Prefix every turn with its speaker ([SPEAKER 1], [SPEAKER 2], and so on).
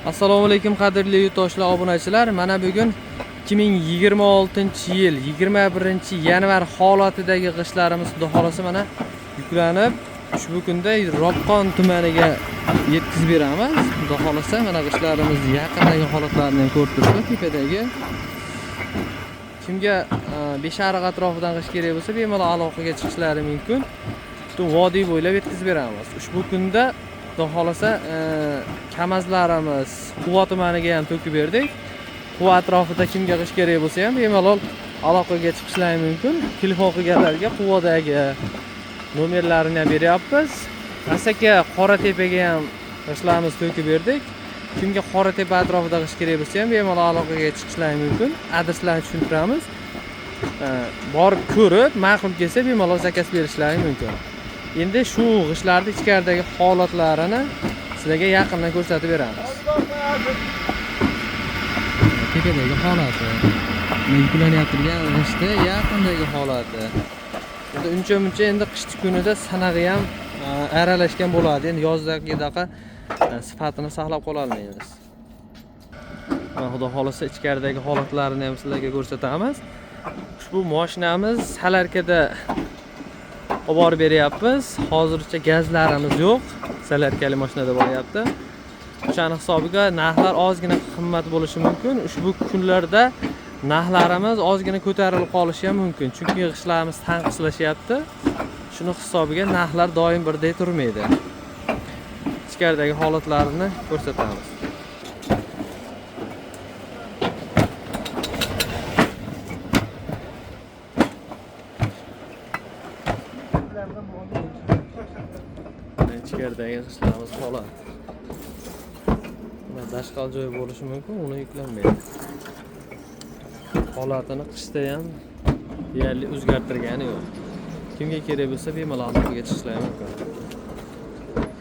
[SPEAKER 1] Assalomu alaykum qadrli yurtdoshlar, obunachilar. Mana bugun 2026-yil 21-yanvar holatidagi g'ishtlarimiz xudo xolasa mana yuklanib ushbu kunda Ropqon tumaniga yetkazib beramiz. Xudo xolasa mana g'ishtlarimiz yaqindagi holatlarini ham ko'rib turibsiz. Tepadagi kimga Beshariq atrofidan g'isht kerak bo'lsa, bemalol aloqaga chiqishlari mumkin. Butun vodiy bo'ylab yetkazib beramiz. Ushbu kunda xudo xolasa kamazlarimiz Quva tumaniga ham to'kib berdik. Quva atrofida kimga g'isht kerak bo'lsa ham bemalol aloqaga chiqishlari mumkin. Telefon qilganlarga Quvadagi nomerlarini ham beryapmiz. Asaka Qoratepaga ham g'ishtlarimiz to'kib berdik. Kimga Qoratepa atrofida g'isht kerak bo'lsa ham bemalol aloqaga chiqishlari mumkin. Adreslarni tushuntiramiz. Borib ko'rib, ma'qul kelsa bemalol zakaz berishlari mumkin. Endi shu g'ishtlarning ichkaridagi holatlarini sizlarga yaqindan ko'rsatib beramiz. Tepadagi holati, yuklanayotgan g'ishtni yaqindagi holati. Endi uncha-muncha endi qish kunida sanag'i ham aralashgan bo'ladi. Endi yozdagidaqa sifatini saqlab qola olmaymiz. Xudo xolasa ichkaridagi holatlarini ham sizlarga ko'rsatamiz. Ushbu mashinamiz Salarkada olib borib beryapmiz. Hozircha gazlarimiz yo'q. Salarkali mashinada bo'lyapti. O'shaning hisobiga narxlar ozgina qimmat bo'lishi mumkin. Ushbu kunlarda narxlarimiz ozgina ko'tarilib qolishi ham mumkin. Chunki g'ishtlarimiz tanqislashyapti. Shuni hisobiga narxlar doim birdek turmaydi. Ichkaridagi holatlarini ko'rsatamiz. Ichkaridagi g'ishtlarimiz holat. Mana dashqal joy bo'lishi mumkin, uni yuklanmaydi. Holatini qishda ham deyarli o'zgartirgani yo'q. Kimga kerak bo'lsa bemalol aloqaga chiqishlari mumkin.